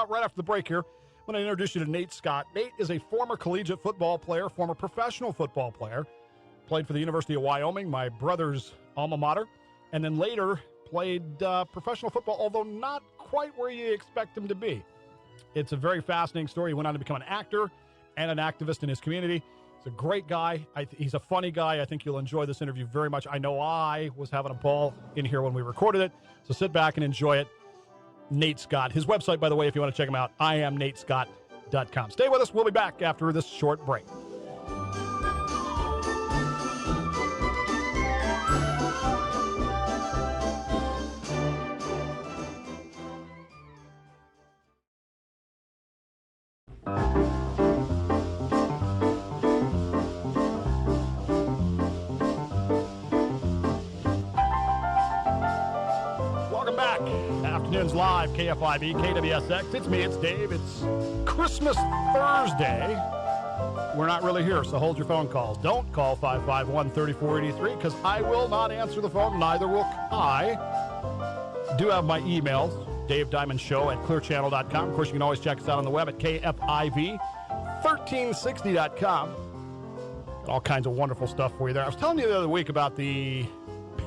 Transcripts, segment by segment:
right after the break here, I'm going to introduce you to Nate Scott. Nate is a former collegiate football player, former professional football player. Played for the University of Wyoming, my brother's alma mater, and then later played professional football, although not quite where you expect him to be. It's a very fascinating story. He went on to become an actor and an activist in his community. He's a great guy. He's a funny guy. I think you'll enjoy this interview very much. I know I was having a ball in here when we recorded it, so sit back and enjoy it. Nate Scott. His website, by the way, if you want to check him out, IamNateScott.com. Stay with us. We'll be back after this short break. Afternoons live, KFIV, KWSX. It's me, it's Dave. It's Christmas Thursday. We're not really here, so hold your phone calls. Don't call 551-3483 because I will not answer the phone, neither will I. Do have my emails, DaveDiamondShow@clearchannel.com. Of course, you can always check us out on the web at KFIV1360.com. All kinds of wonderful stuff for you there. I was telling you the other week about the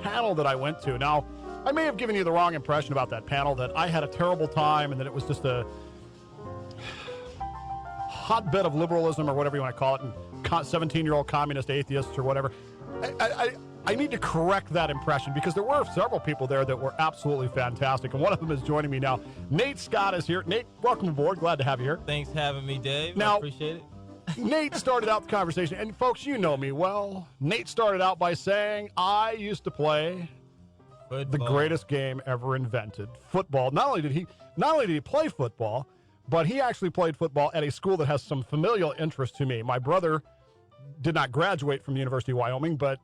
panel that I went to. Now, I may have given you the wrong impression about that panel, that I had a terrible time and that it was just a hotbed of liberalism or whatever you want to call it, and 17-year-old communist atheists or whatever. I need to correct that impression because there were several people there that were absolutely fantastic, and one of them is joining me now. Nate Scott is here. Nate, welcome aboard. Glad to have you here. Thanks for having me, Dave. Now, I appreciate it. Nate started out the conversation, and folks, you know me well. Nate started out by saying, I used to play the greatest game ever invented, football. Not only did he play football, but he actually played football at a school that has some familial interest to me. My brother did not graduate from the University of Wyoming, but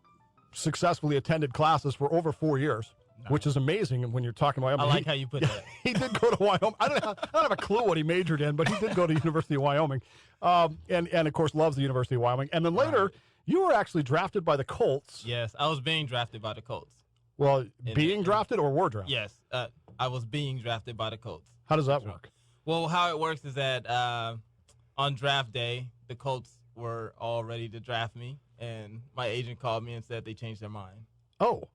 successfully attended classes for over 4 years, which is amazing when you're talking Wyoming. I like how you put that. He did go to Wyoming. I don't have a clue what he majored in, but he did go to the University of Wyoming, and of course loves the University of Wyoming. And then later, you were actually drafted by the Colts. Yes, I was being drafted by the Colts. Well, being drafted or were drafted? Yes, I was being drafted by the Colts. How does that work? Well, how it works is that on draft day, the Colts were all ready to draft me, and my agent called me and said they changed their mind. Oh.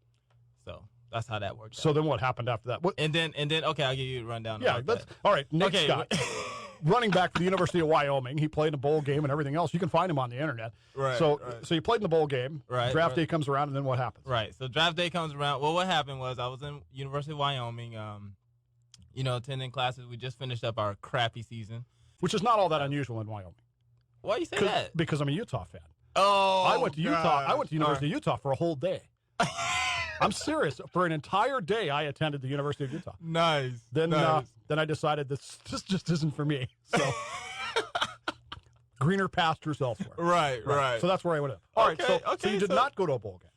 So that's how that works. So then what happened after that? And then, okay, I'll give you a rundown. Yeah, all right. Nick Scott, running back for the University of Wyoming. He played in a bowl game and everything else. You can find him on the internet. Right. So you played in the bowl game. Right. Draft day comes around, and then what happens? Right. So draft day comes around. Well, what happened was I was in University of Wyoming, attending classes. We just finished up our crappy season. Which is not all that unusual in Wyoming. Why you say that? Because I'm a Utah fan. Oh, I went to Utah. I went to University of Utah for a whole day. I'm serious. For an entire day, I attended the University of Utah. Nice. Then I decided this just isn't for me. So greener pastures elsewhere. Right. So that's where I went. All right. So you did not go to a bowl game.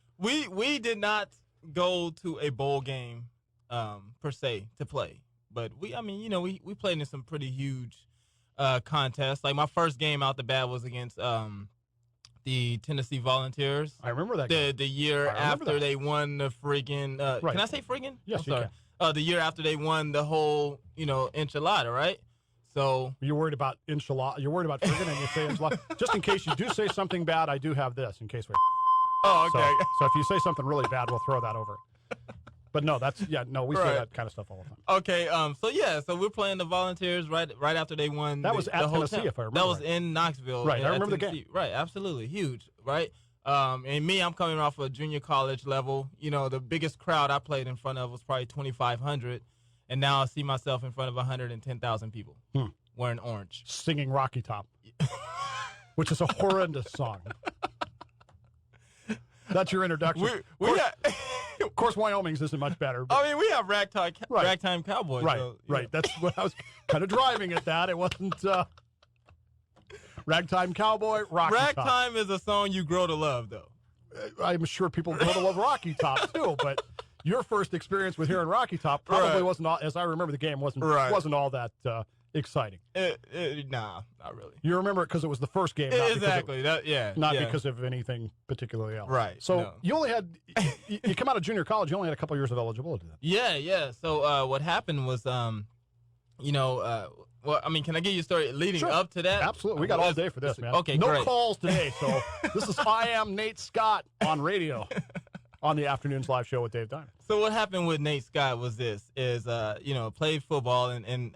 We did not go to a bowl game per se to play, but we played in some pretty huge contests. Like my first game out the bat was against the Tennessee Volunteers. I remember that game. The year after they won the friggin' right. Can I say friggin'? Yes, you can. The year after they won the whole, enchilada, right? So you're worried about enchilada. You're worried about friggin' and you say enchilada. Just in case you do say something bad, I do have this in case we. Oh, okay. So if you say something really bad, we'll throw that over. But no, we say that kind of stuff all the time. Okay, so we're playing the Volunteers right after they won. That was at Tennessee, if I remember. That was in Knoxville. Right, I remember the game. Right, absolutely, huge, right? And me, I'm coming off a junior college level. The biggest crowd I played in front of was probably 2,500, and now I see myself in front of 110,000 people wearing orange, singing Rocky Top, which is a horrendous song. That's your introduction. Of course, Wyoming's isn't much better. I mean, we have ragtime cowboys. Right, so, right. That's what I was kind of driving at. That it wasn't ragtime cowboy. Rocky Ragtime Top is a song you grow to love, though. I'm sure people grow to love Rocky Top too, but your first experience with hearing Rocky Top probably wasn't all, as I remember the game, wasn't all that exciting. Nah, not really. You remember it because it was the first game. Exactly. Not because of anything particularly else. Right. So you only had, you come out of junior college, you only had a couple years of eligibility then. Yeah. So what happened was, Well, I mean, can I give you a story leading Sure. up to that? Absolutely. We got all day for this, man. Okay, no great. calls today. So this is I Am Nate Scott on radio on the Afternoons Live Show with Dave Bowman. So what happened with Nate Scott was this: played football in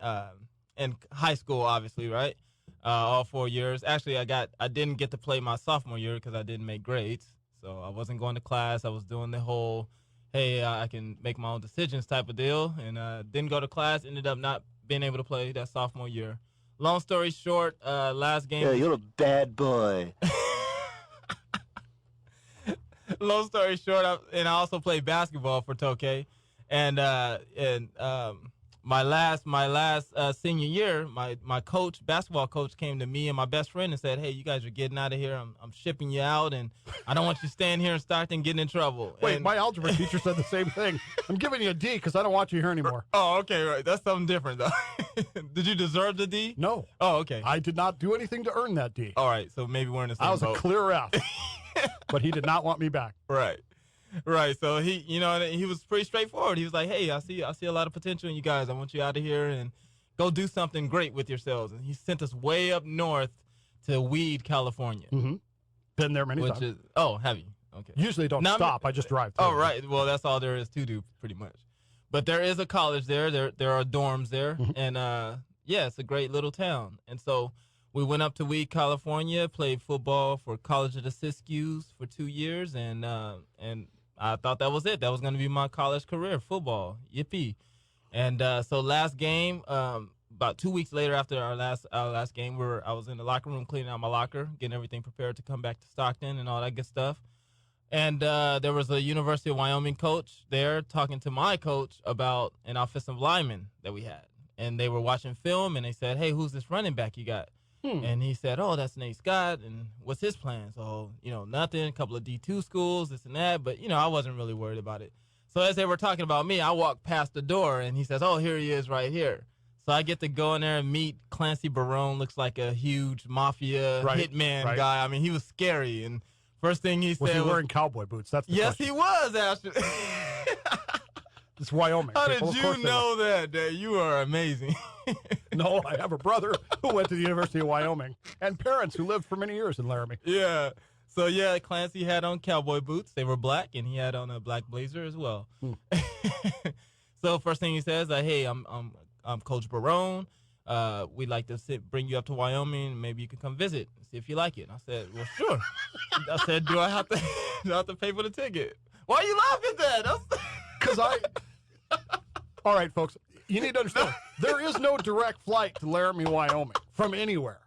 high school, obviously, right? All 4 years. Actually, I didn't get to play my sophomore year because I didn't make grades, so I wasn't going to class. I was doing the whole, hey, I can make my own decisions type of deal, and didn't go to class. Ended up not being able to play that sophomore year. Long story short, last game. Yeah, you're a bad boy. Long story short, I also played basketball for Tokay, and my last senior year, my basketball coach, came to me and my best friend and said, "Hey, you guys are getting out of here. I'm shipping you out, and I don't want you staying here in Stockton getting in trouble." Wait, and, my algebra teacher said the same thing. I'm giving you a D because I don't want you here anymore. Oh, okay, right. That's something different, though. Did you deserve the D? No. Oh, okay. I did not do anything to earn that D. All right, so maybe we're in the same I was boat. a clear F. But he did not want me back. Right. So he was pretty straightforward. He was like, "Hey, I see a lot of potential in you guys. I want you out of here and go do something great with yourselves." And he sent us way up north to Weed, California. Mm-hmm. Been there many times. Have you? Okay. Usually don't stop. I just drive through. Oh, right. Well, that's all there is to do, pretty much. But there is a college there. There are dorms there, and it's a great little town. And so we went up to Weed, California, played football for College of the Siskiyous for 2 years, and I thought that was it. That was going to be my college career, football. Yippee. And so last game, about 2 weeks later after our last game, I was in the locker room cleaning out my locker, getting everything prepared to come back to Stockton and all that good stuff. And there was a University of Wyoming coach there talking to my coach about an offensive lineman that we had. And they were watching film, and they said, "Hey, who's this running back you got?" And he said, "Oh, that's Nate Scott, and what's his plan?" So, nothing, a couple of D2 schools, this and that, but, I wasn't really worried about it. So as they were talking about me, I walked past the door, and he says, "Oh, here he is right here." So I get to go in there and meet Clancy Barone, looks like a huge mafia hitman guy. I mean, he was scary, and first thing he said was he wearing cowboy boots? That's the yes, question. he was, actually. It's Wyoming. How people. did you know that, Dave? You are amazing. No, I have a brother who went to the University of Wyoming and parents who lived for many years in Laramie. Yeah. So, Clancy had on cowboy boots. They were black, and he had on a black blazer as well. So first thing he says, "Hey, I'm Coach Barone. We'd like to bring you up to Wyoming. Maybe you can come visit and see if you like it." And I said, "Well, sure." I said, do I have to pay for the ticket?" "Why are you laughing at that?" Because all right, folks, you need to understand, there is no direct flight to Laramie, Wyoming from anywhere.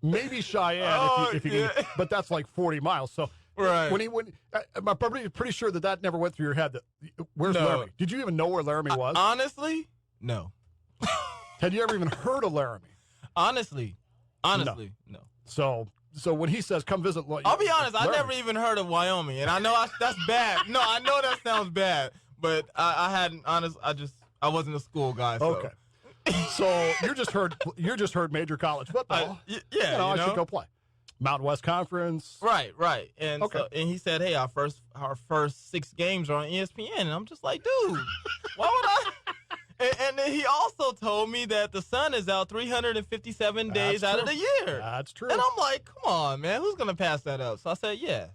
Maybe Cheyenne, if you can, but that's like 40 miles. So right. I'm pretty sure that never went through your head. Where's Laramie? Did you even know where Laramie was? Honestly, no. Had you ever even heard of Laramie? Honestly, no. So when he says, "Come visit," I'll be honest, Laramie. I never even heard of Wyoming, and I know that's bad. No, I know that sounds bad, but I hadn't. I wasn't a school guy. So. Okay. So you just heard major college football. I should go play. Mountain West Conference. Right. And okay. And he said, "Hey, our first 6 games are on ESPN," and I'm just like, dude, why would I? And then he also told me that the sun is out 357 days out of the year. That's true. And I'm like, come on, man, who's gonna pass that up? So I said, yeah.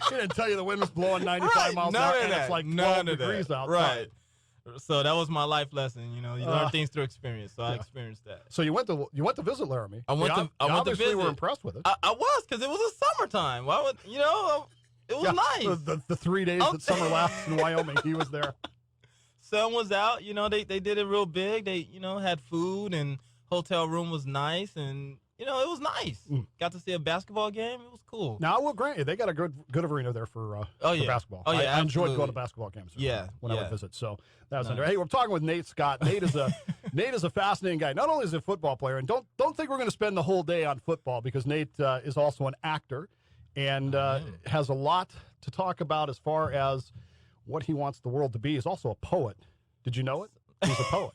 He didn't tell you the wind was blowing 95 miles an hour and it's like 12 degrees outside. Right. So that was my life lesson. You learn things through experience. So I experienced that. So you went to visit Laramie. I went to obviously visit. Were impressed with it. I was, because it was a summertime. Why would it was nice. The 3 days that summer lasts in Wyoming, he was there. Sun was out. They did it real big. They had food, and hotel room was nice, and it was nice. Got to see a basketball game. It was cool. Now I will grant you, they got a good arena there for basketball. Oh yeah, I enjoyed going to basketball games. When I would visit. So that was nice. Hey, we're talking with Nate Scott. Nate is a fascinating guy. Not only is he a football player, and don't think we're going to spend the whole day on football, because Nate is also an actor and has a lot to talk about as far as what he wants the world to be. He's also a poet. Did you know it? He's a poet.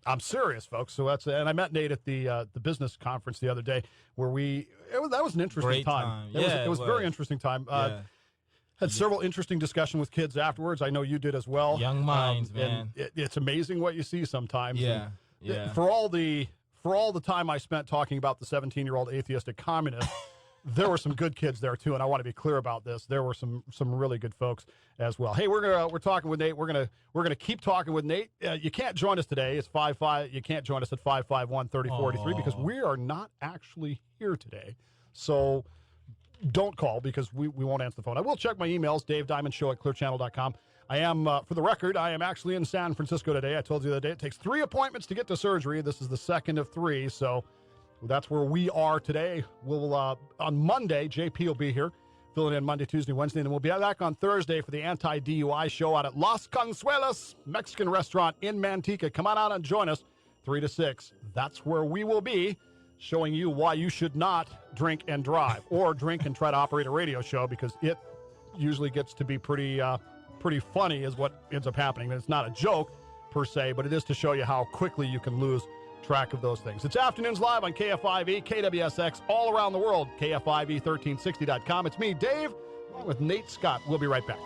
I'm serious, folks. So and I met Nate at the business conference the other day, where that was an interesting Great time. It was a very interesting time. Had several interesting discussions with kids afterwards. I know you did as well. Young minds, man. It's amazing what you see sometimes. Yeah, And yeah. For all the time I spent talking about the 17-year-old atheistic communist, there were some good kids there too, and I want to be clear about this. There were some really good folks as well. Hey, we're talking with Nate. We're gonna keep talking with Nate. You can't join us today. It's 5-5. You can't join us at 551-3043 because we are not actually here today. So don't call because we won't answer the phone. I will check my emails, DaveDiamondShow@clearchannel.com. I am, for the record, I am actually in San Francisco today. I told you the other day it takes 3 appointments to get to surgery. This is the second of 3, so that's where we are today. We'll on Monday, JP will be here, filling in Monday, Tuesday, Wednesday, and then we'll be back on Thursday for the anti-DUI show out at Los Consuelos Mexican Restaurant in Manteca. Come on out and join us, 3 to 6. That's where we will be, showing you why you should not drink and drive, or drink and try to operate a radio show, because it usually gets to be pretty funny is what ends up happening. And it's not a joke per se, but it is to show you how quickly you can lose track of those things. It's Afternoons Live on KFIV, KWSX, all around the world, KFIV1360.com. It's me, Dave, along with Nate Scott. We'll be right back.